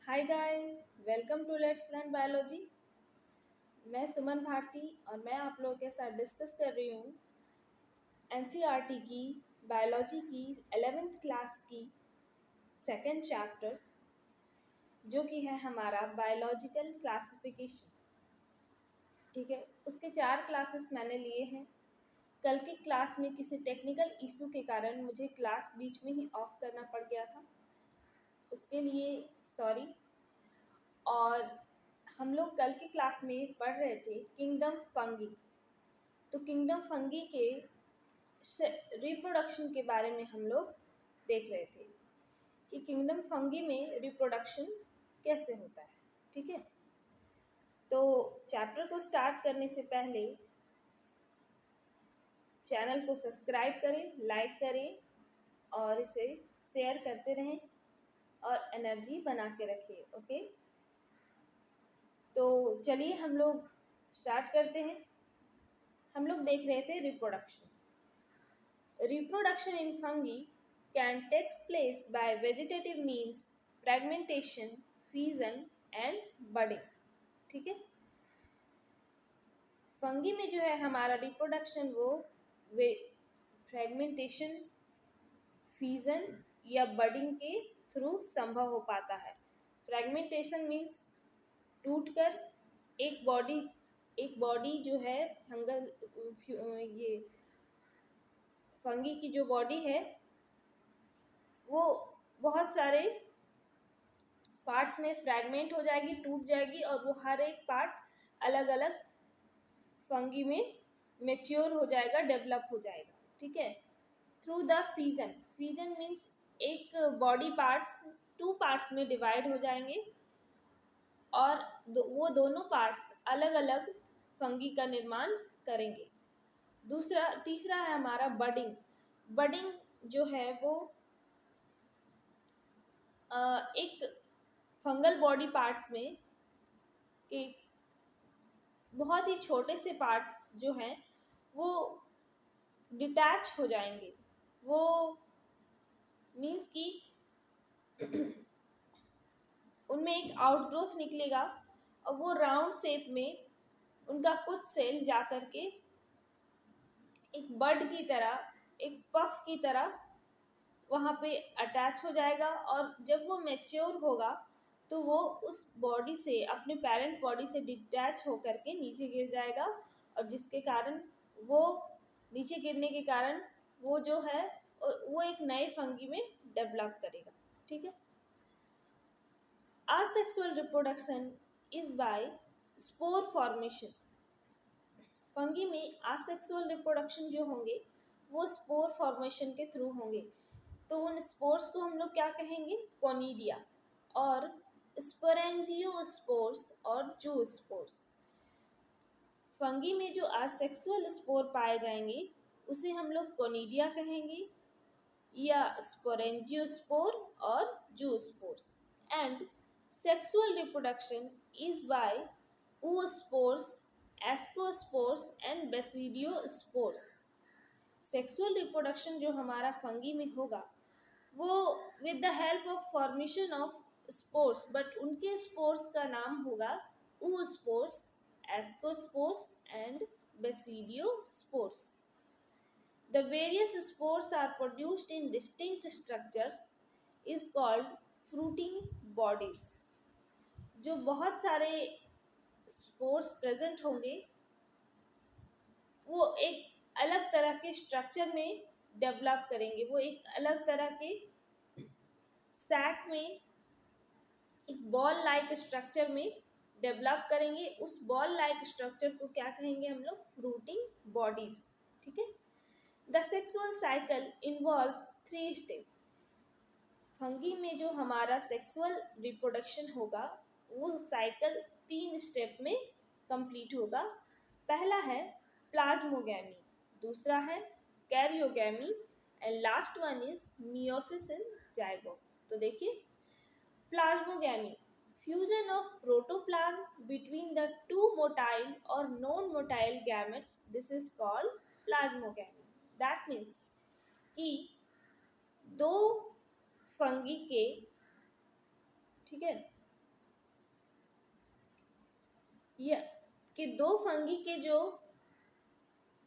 Hi guys, welcome to let's learn biology. मैं सुमन भारती और मैं आप लोगों के साथ डिस्कस कर रही हूँ एनसीईआरटी की बायोलॉजी की 11th क्लास की सेकंड चैप्टर, जो कि है हमारा बायोलॉजिकल क्लासिफिकेशन। ठीक है, उसके 4 क्लासेस मैंने लिए हैं। कल की क्लास में किसी टेक्निकल इशू के कारण मुझे क्लास बीच में ही ऑफ करना पड़ गया था, उसके लिए सॉरी। और हम लोग कल की क्लास में पढ़ रहे थे किंगडम फंगी। तो किंगडम फंगी के रिप्रोडक्शन के बारे में हम लोग देख रहे थे कि किंगडम फंगी में रिप्रोडक्शन कैसे होता है। ठीक है, तो चैप्टर को स्टार्ट करने से पहले चैनल को सब्सक्राइब करें, लाइक करें और इसे शेयर करते रहें और एनर्जी बना के रखें। ओके, तो चलिए हम लोग स्टार्ट करते हैं। हम लोग देख रहे थे reproduction. Reproduction in fungi can take place by vegetative means, fragmentation, fission and budding। ठीक है, फंगी में जो है हमारा रिप्रोडक्शन वो फ्रेगमेंटेशन, फ्यूजन या बडिंग के थ्रू संभव हो पाता है। फ्रेगमेंटेशन मीन्स टूटकर एक बॉडी जो है फंगल ये फंगी की जो बॉडी है वो बहुत सारे पार्ट्स में फ्रैगमेंट हो जाएगी, टूट जाएगी और वो हर एक पार्ट अलग अलग फंगी में मेच्योर हो जाएगा, डेवलप हो जाएगा। ठीक है, through the fission. Fission means एक बॉडी पार्ट्स 2 पार्ट्स में डिवाइड हो जाएंगे और वो दोनों पार्ट्स अलग अलग फंगी का निर्माण करेंगे। तीसरा है हमारा बडिंग। बडिंग जो है वो एक फंगल बॉडी पार्ट्स में के बहुत ही छोटे से पार्ट जो हैं वो डिटैच हो जाएंगे। वो मीन्स कि उनमें एक आउटग्रोथ निकलेगा और वो राउंड शेप में उनका कुछ सेल जा कर के एक बड की तरह, एक पफ की तरह वहाँ पे अटैच हो जाएगा और जब वो मैच्योर होगा तो वो उस बॉडी से, अपने पेरेंट बॉडी से डिटैच होकर के नीचे गिर जाएगा और जिसके कारण वो नीचे गिरने के कारण वो जो है वो एक नए फंगी में डेवलप करेगा। ठीक है, asexual reproduction is by spore formation। Fungi में aसेक्सुअल रिप्रोडक्शन जो होंगे वो स्पोर फॉर्मेशन के थ्रू होंगे। तो उन स्पोर्स को हम लोग क्या कहेंगे? कोनिडिया और स्पोरेंजियोस्पोर्स और जूस्पोर्स। फंगी में जो असेक्सुअल स्पोर पाए जाएंगे उसे हम लोग कोनिडिया कहेंगे या स्पोरेंजियोस्पोर और zoospores. And sexual reproduction is by oospores, ascospores and basidiospores. Sexual reproduction जो हमारा फंगी में होगा वो with the help of formation of spores, but उनके स्पोर्स का नाम होगा oospores, ascospores and basidiospores. The various spores are produced in distinct structures is called fruiting bodies। जो बहुत सारे स्पोर्स प्रेजेंट होंगे वो एक अलग तरह के स्ट्रक्चर में डेवलप करेंगे। वो एक अलग तरह के सैक में, एक बॉल लाइक स्ट्रक्चर में डेवलप करेंगे। उस बॉल लाइक स्ट्रक्चर को क्या कहेंगे हम लोग? Fruiting bodies. ठीक है, the sexual cycle involves 3 step. Fungi में जो हमारा सेक्सुअल रिप्रोडक्शन होगा वो साइकिल 3 स्टेप में कंप्लीट होगा। पहला है प्लाज्मोगैमी, दूसरा है karyogamy and last one is meiosis in zygote. तो देखिए, plasmogamy, fusion of protoplasm between the 2 motile और non motile gametes, this is called plasmogamy. That means कि 2 फंगी के, ठीक है, या कि दो फंगी के जो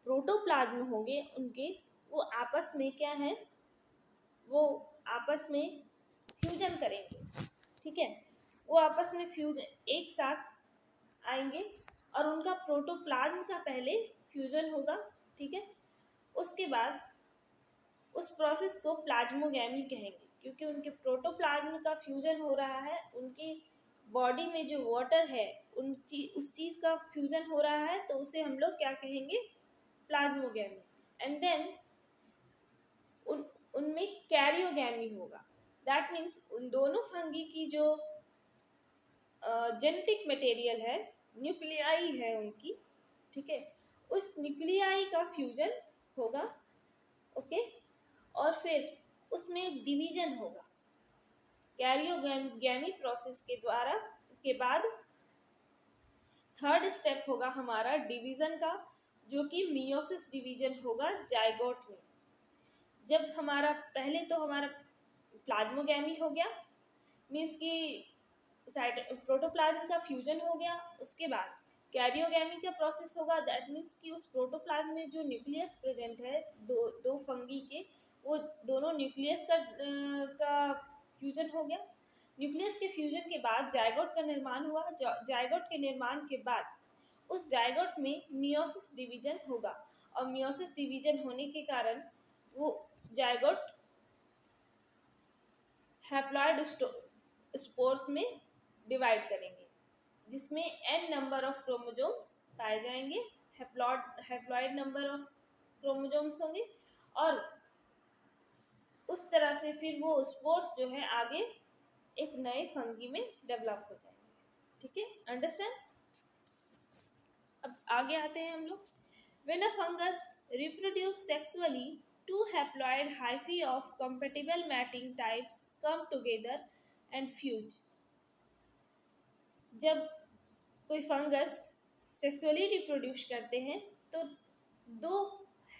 प्रोटोप्लाज्म होंगे उनके वो आपस में क्या है, वो आपस में फ्यूजन करेंगे। ठीक है, वो आपस में फ्यूजन एक साथ आएंगे और उनका प्रोटोप्लाज्म का पहले फ्यूजन होगा। ठीक है, उसके बाद उस प्रोसेस को प्लाज्मोगैमी कहेंगे, क्योंकि उनके प्रोटोप्लाज्म का फ्यूजन हो रहा है, उनकी बॉडी में जो वाटर है उस चीज़ का फ्यूजन हो रहा है, तो उसे हम लोग क्या कहेंगे, प्लाज्मोगैमी। एंड देन उनमें कैरियोगैमी होगा। दैट मीन्स उन दोनों फंगी की जो जेनेटिक मटेरियल है, न्यूक्लियाई है उनकी, ठीक है, उस न्यूक्लियाई का फ्यूजन होगा। ओके, और फिर उसमें डिवीजन होगा कैरियोगैमी प्रोसेस के द्वारा। के बाद थर्ड स्टेप होगा हमारा डिवीजन का, जो कि मियोसिस डिवीजन होगा जाइगोट में। जब हमारा पहले तो हमारा प्लाज्मोगैमी हो गया, मीन्स कि प्रोटोप्लाज्म का फ्यूजन हो गया, उसके बाद कैरियोगैमी का प्रोसेस होगा। दैट मीन्स कि उस प्रोटोप्लाज्म में जो न्यूक्लियस प्रेजेंट है दो फंगी के, वो दोनों न्यूक्लियस का फ्यूजन हो गया। न्यूक्लियस के फ्यूजन के बाद जाइगोट का निर्माण हुआ। जाइगोट के निर्माण के बाद उस जाइगोट में मियोसिस डिवीजन होगा, और मियोसिस डिवीजन होने के कारण वो जाइगोट हैप्लॉइड स्पोर्स में डिवाइड करेंगे, जिसमें n नंबर ऑफ क्रोमोसोम्स पाए जाएंगे, हैप्लॉइड नंबर ऑफ क्रोमोसोम्स होंगे, और उस तरह से फिर वो स्पोर्स जो है आगे एक नए फंगी में डेवलप हो जाएंगे। ठीक है, अंडरस्टैंड। अब आगे आते हैं हम लोग। When a fungus reproduce sexually, two haploid hyphae of compatible mating types come together and fuse. जब कोई फंगस सेक्सुअली रिप्रोड्यूस करते हैं तो दो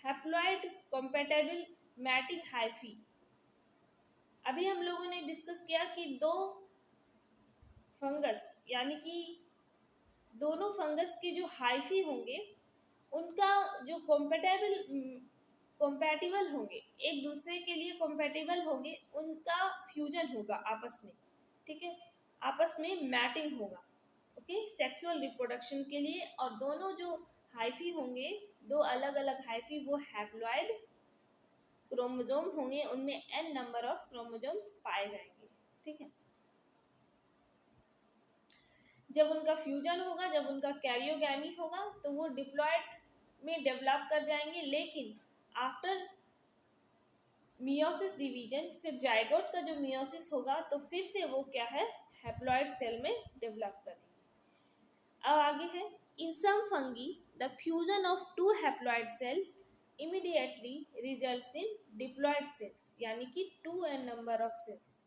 हैप्लॉइड compatible मैटिंग हाइफी, अभी हम लोगों ने डिस्कस किया कि दो फंगस यानी कि दोनों फंगस के जो हाइफी होंगे उनका जो कॉम्पैटिबल होंगे, एक दूसरे के लिए कॉम्पैटिबल होंगे, उनका फ्यूजन होगा आपस में। ठीक है, आपस में मैटिंग होगा। ओके, सेक्सुअल रिप्रोडक्शन के लिए। और दोनों जो हाइफी होंगे, दो अलग अलग हाइफी, वो हैप्लॉइड क्रोमोसोम होंगे, उनमें n नंबर ऑफ क्रोमोसोम्स पाए जाएंगे। ठीक है, जब उनका फ्यूजन होगा, जब उनका कैरियोगैमी होगा, तो वो डिप्लॉयड में डेवलप कर जाएंगे। लेकिन आफ्टर मियोसिस डिवीजन, फिर जाइगोट का जो मियोसिस होगा तो फिर से वो क्या है, हैप्लॉइड सेल में डेवलप करेंगे। अब आगे है, in some fungi the fusion of two haploid cell immediately results in diploid cells, यानी कि 2n number of cells.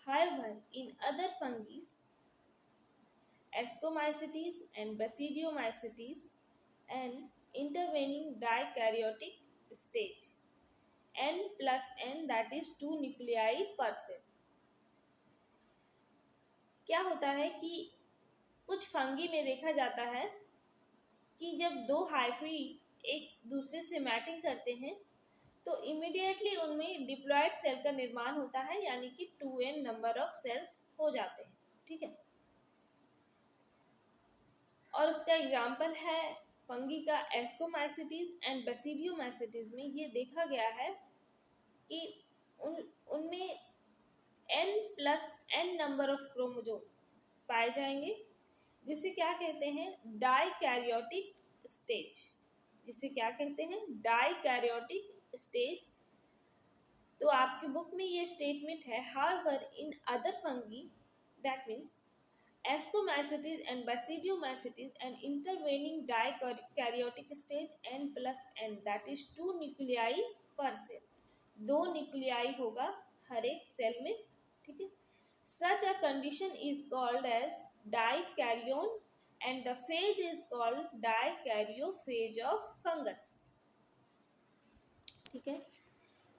However in other fungis Ascomycetes and Basidiomycetes, an intervening dikaryotic stage, n plus n, that is 2 nuclei per cell। क्या होता है कि कुछ fungi में देखा जाता है कि जब दो हाइफी एक दूसरे से मैटिंग करते हैं तो इमीडिएटली उनमें डिप्लॉयड सेल का निर्माण होता है, यानी कि 2n नंबर ऑफ सेल्स हो जाते हैं। ठीक है, और उसका एग्जाम्पल है फंगी का एस्कोमाइसिटीज एंड बेसिडियोमाइसिटीज में ये देखा गया है कि उनमें n plus n number of chromosome पाए जाएंगे, जिसे क्या कहते हैं, डाइकैरियोटिक स्टेज। जिसे क्या कहते हैं, डाइकैरियोटिक स्टेज। तो आपकी बुक में ये स्टेटमेंट है, however in other fungi, that means Ascomycetes and Basidiomycetes, an intervening dikaryotic stage n plus n, that is 2 nuclei per cell। 2 nuclei होगा हर एक सेल में। ठीक है, such a condition is called as dikaryon and the phase is called dikaryophase of fungus। ठीक है,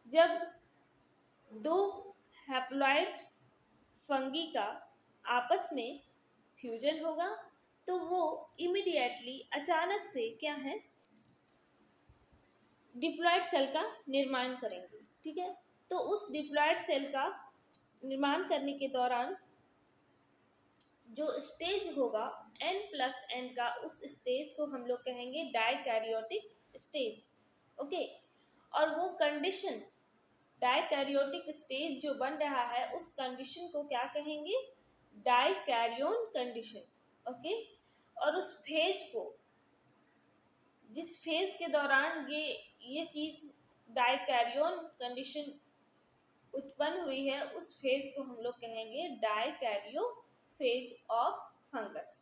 जब दो haploid fungi का आपस में फ्यूजन होगा तो वो इमीडिएटली अचानक से क्या है, डिप्लॉयड सेल का निर्माण करेंगे। ठीक है, तो उस डिप्लॉयड सेल का निर्माण करने के दौरान जो स्टेज होगा n+n का, उस स्टेज को हम लोग कहेंगे डाइकैरियोटिक स्टेज। ओके, और वो कंडीशन डाइकैरियोटिक स्टेज जो बन रहा है उस कंडीशन को क्या कहेंगे, डाइकैरियोन कंडीशन। ओके, और उस फेज को, जिस फेज के दौरान ये चीज डाइकैरियोन कंडीशन उत्पन्न हुई है, उस फेज को हम लोग कहेंगे डाइकैरियो फेज ऑफ फंगस।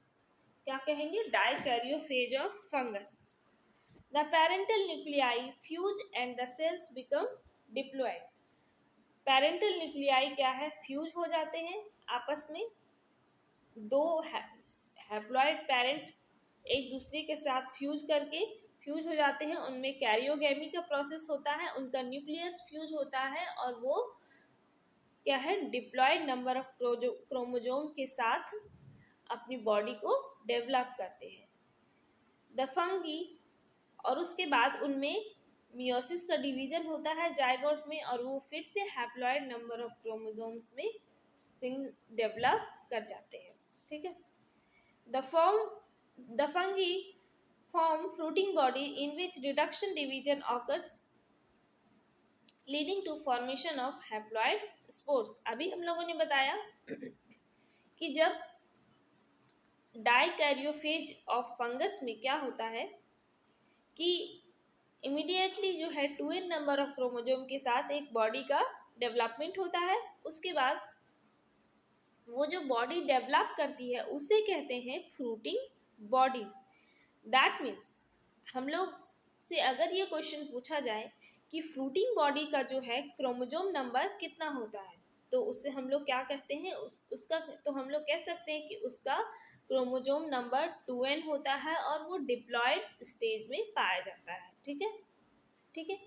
क्या कहेंगे, dikaryo phase of fungus. The parental nuclei fuse and the cells become diploid. Parental nuclei क्या है, फ्यूज हो जाते हैं आपस में। दो हैप्लॉइड पेरेंट एक दूसरे के साथ फ्यूज हो जाते हैं, उनमें कैरियोगेमी का प्रोसेस होता है, उनका न्यूक्लियस फ्यूज होता है और वो क्या है, डिप्लॉयड नंबर ऑफ क्रोमोजोम के साथ अपनी बॉडी को डेवलप करते हैं, द फंगी। और उसके बाद उनमें मियोसिस का डिवीजन होता है जाइगोट में, और वो फिर से हैप्लॉइड नंबर ऑफ क्रोमोजोम्स में डेवलप कर जाते हैं। ठीक है, the fungi form fruiting body in which reduction division occurs leading to formation of haploid spores। अभी हम लोगों ने बताया कि जब डाइकैरियोफेज ऑफ फंगस में क्या होता है कि इमीडिएटली जो है 2n नंबर ऑफ क्रोमोजोम के साथ एक बॉडी का डेवलपमेंट होता है। उसके बाद वो जो बॉडी डेवलप करती है उसे कहते हैं फ्रूटिंग बॉडीज। दैट मीन्स हम लोग से अगर ये क्वेश्चन पूछा जाए कि फ्रूटिंग बॉडी का जो है क्रोमोजोम नंबर कितना होता है, तो उससे हम लोग क्या कहते हैं, उसका तो हम लोग कह सकते हैं कि उसका क्रोमोजोम नंबर 2n होता है और वो डिप्लॉयड स्टेज में पाया जाता है। ठीक है, ठीक है।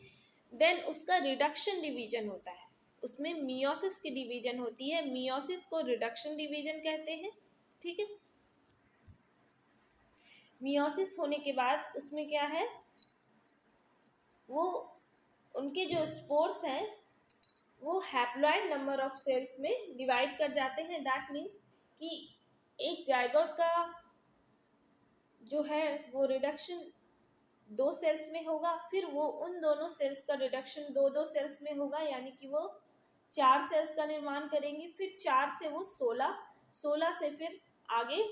देन उसका रिडक्शन डिवीजन होता है, उसमें मियोसिस की डिवीजन होती है, मियोसिस को रिडक्शन डिवीजन कहते हैं। ठीक है, मियोसिस होने के बाद उसमें क्या है, वो उनके जो स्पोर्स हैं वो हैप्लॉइड नंबर ऑफ सेल्स में डिवाइड कर जाते हैं। दैट मीन्स कि एक जाइगोट का जो है वो रिडक्शन 2 सेल्स में होगा, फिर वो उन दोनों सेल्स का रिडक्शन 2 सेल्स में होगा, यानी कि वो 4 सेल्स का निर्माण करेंगे, फिर 4 से वो 16 से फिर आगे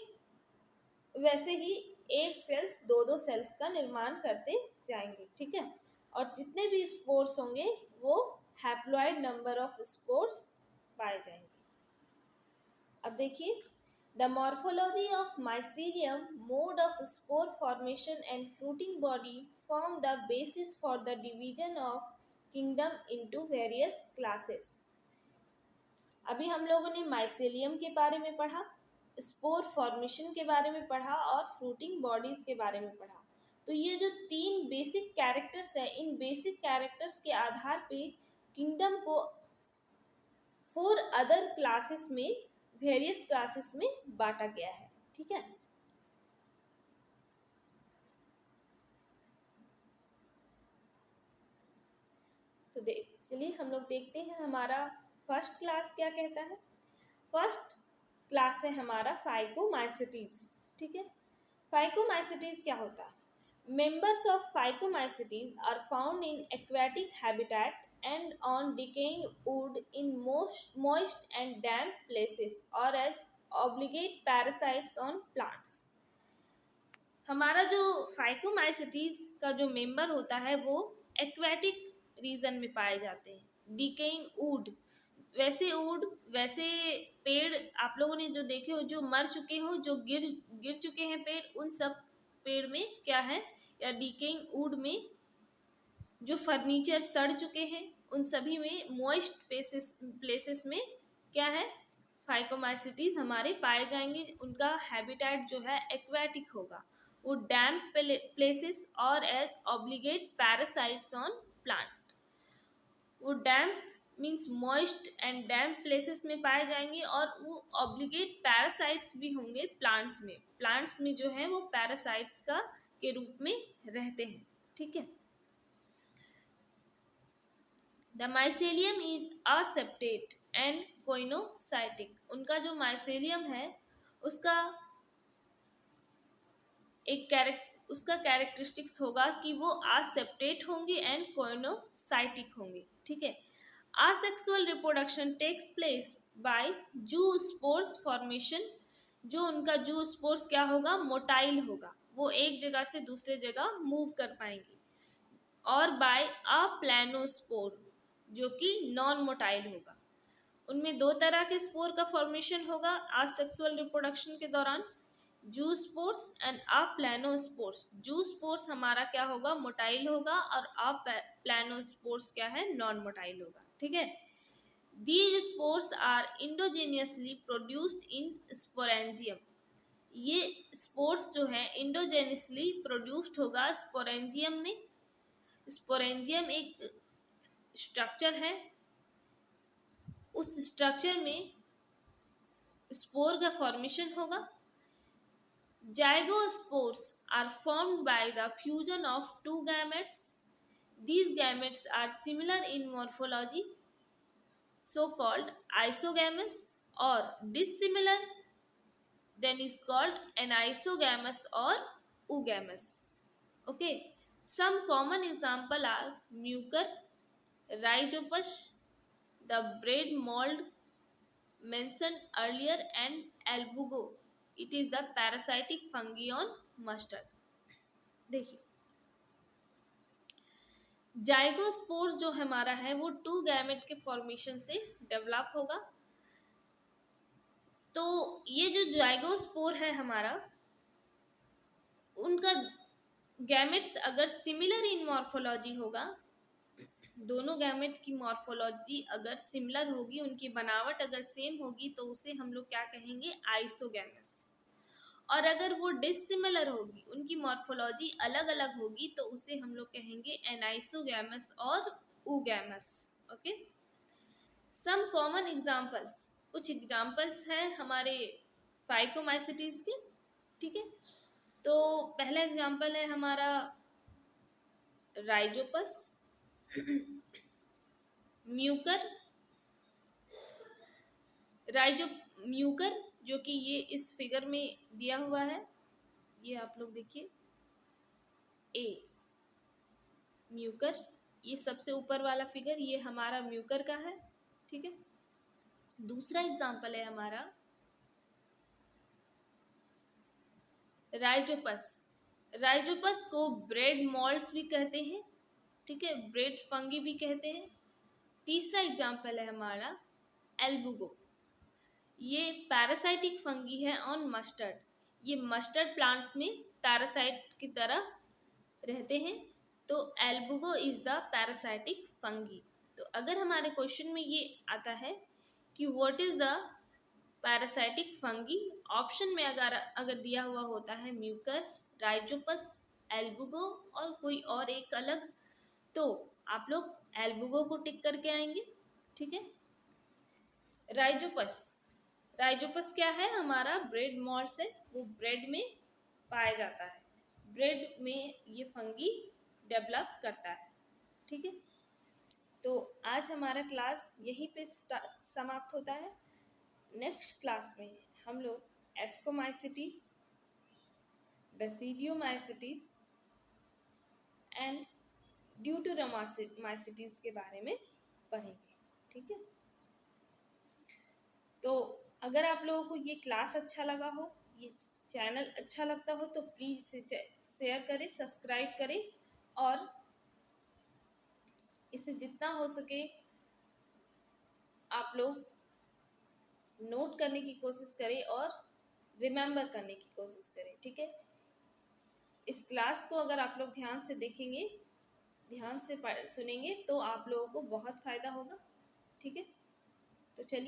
वैसे ही 1 सेल्स 2 सेल्स का निर्माण करते जाएंगे। ठीक है, और जितने भी स्पोर्स होंगे वो हैप्लॉइड नंबर ऑफ स्पोर्स पाए जाएंगे। अब देखिए, the morphology of mycelium, mode of spore formation and fruiting body form the basis for the division of kingdom into various classes. अभी हम लोगों ने माइसीलियम के बारे में पढ़ा, स्पोर फॉर्मेशन के बारे में पढ़ा और फ्रूटिंग बॉडीज के बारे में पढ़ा। तो ये जो 3 बेसिक कैरेक्टर्स हैं, इन बेसिक कैरेक्टर्स के आधार पे किंगडम को 4 अदर क्लासेस में, वेरियस क्लासेस में बांटा गया है। ठीक है, तो चलिए हम लोग देखते हैं हमारा फर्स्ट क्लास क्या कहता है। फर्स्ट क्लास है हमारा फाइकोमाइसिटीज। ठीक है, फाइकोमाइसिटीज क्या होता है, members of Phycomycetes are found in aquatic habitat and on decaying wood in moist and damp places or as obligate parasites on plants। हमारा जो फाइकोमाइसिटीज का जो मेंबर होता है वो एक्वेटिक रीजन में पाए जाते हैं। डिकेइंग वुड, वैसे पेड़ आप लोगों ने जो देखे हो, जो मर चुके हो, जो गिर चुके हैं पेड़, उन सब पेड़ में क्या है, या डिकेइंग वुड में जो फर्नीचर सड़ चुके हैं उन सभी में मॉइस्ट प्लेसेस में क्या है, फाइकोमाइसिटीज हमारे पाए जाएंगे। उनका हैबिटेट जो है एक्वेटिक होगा, वो डैम्प प्लेसेस और as obligate parasites on plant. वो damp means moist and damp places में पाए जाएंगे, और वो ऑब्लिगेट पैरासाइट्स भी होंगे प्लांट्स में जो है वो पैरासाइट्स का के रूप में रहते हैं। ठीक है। The mycelium is aseptate and coenocytic. उनका जो माइसेलियम है उसका उसका कैरेक्टरिस्टिक्स होगा कि वो असेप्टेट होंगे एंड कोइनोसाइटिक होंगे। ठीक है। Asexual reproduction takes place by zoospores formation। जो उनका जूस्पोर्स क्या होगा, मोटाइल होगा, वो एक जगह से दूसरे जगह मूव कर पाएंगे। और बाय अ प्लानोस्पोर जो कि नॉन मोटाइल होगा। उनमें दो तरह के स्पोर का फॉर्मेशन होगा असेक्सुअल रिप्रोडक्शन के दौरान, जूस्पोर्स एंड अप्लानोस्पोर्स। जूस्पोर्स हमारा क्या होगा, मोटाइल होगा, और अप्लानोस्पोर्स क्या है, नॉन मोटाइल होगा। ठीक है। These spores are endogenously produced in sporangium. ये स्पोर्स जो है इंडोजेनियसली प्रोड्यूस्ड होगा स्पोरेंजियम में। स्पोरेंजियम एक स्ट्रक्चर है, उस स्ट्रक्चर में स्पोर का फॉर्मेशन होगा। Zygospores are formed by the fusion of two gametes. These gametes are similar in morphology, so called isogamous, or dissimilar, then is called anisogamous or oogamous. Okay. Some common example are mucor, rhizopus, the bread mold mentioned earlier, and albugo. It is the parasitic fungi on mustard. देखिए, zygospores जो हमारा है वो to gamete के formation से develop होगा। तो ये जो जाइगोस्पोर है हमारा, उनका गैमेट्स अगर सिमिलर इन मॉर्फोलॉजी होगा, दोनों गैमेट की मॉर्फोलॉजी अगर सिमिलर होगी, उनकी बनावट अगर सेम होगी, तो उसे हम लोग क्या कहेंगे, आइसोगैमस। और अगर वो डिसिमिलर होगी, उनकी मॉर्फोलॉजी अलग अलग होगी, तो उसे हम लोग कहेंगे एनाइसोगैमस और oogamous। Okay. Some common examples, कुछ एग्जाम्पल्स हैं हमारे फाइकोमाइसिटीज के। ठीक है। तो पहला एग्जाम्पल है हमारा राइजोपस, म्यूकर, म्यूकर जो कि ये इस फिगर में दिया हुआ है, ये आप लोग देखिए, ए म्यूकर, ये सबसे ऊपर वाला फिगर ये हमारा म्यूकर का है। ठीक है। दूसरा एग्जाम्पल है हमारा राइजोपस। राइजोपस को ब्रेड मॉल्ट्स भी कहते हैं। ठीक है। ब्रेड फंगी भी कहते हैं। तीसरा एग्जाम्पल है हमारा एल्बुगो। ये पैरासाइटिक फंगी है ऑन मस्टर्ड। ये मस्टर्ड प्लांट्स में पैरासाइट की तरह रहते हैं। तो एल्बुगो इज द पैरासाइटिक फंगी। तो अगर हमारे क्वेश्चन में ये आता है कि what is the parasitic fungi, option में अगर दिया हुआ होता है म्यूकस, राइजोपस, एल्बुगो और कोई और एक अलग, तो आप लोग एल्बुगो को टिक करके आएंगे। ठीक है। राइजोपस क्या है, हमारा ब्रेड मॉल्ट्स है, वो ब्रेड में पाया जाता है, ब्रेड में ये फंगी डेवलप करता है। ठीक है। तो आज हमारा क्लास यहीं पे समाप्त होता है। नेक्स्ट क्लास में हम लोग एस्कोमाइसिटीज, बेसिडियोमाइसिटीज एंड ड्यूटेरोमाइसिटीज के बारे में पढ़ेंगे। ठीक है। तो अगर आप लोगों को ये क्लास अच्छा लगा हो, ये चैनल अच्छा लगता हो, तो प्लीज़ इसे शेयर करें, सब्सक्राइब करें, और इसे जितना हो सके आप लोग नोट करने की कोशिश करें और रिमेम्बर करने की कोशिश करें। ठीक है। इस क्लास को अगर आप लोग ध्यान से देखेंगे, ध्यान से सुनेंगे, तो आप लोगों को बहुत फ़ायदा होगा। ठीक है। तो चलिए।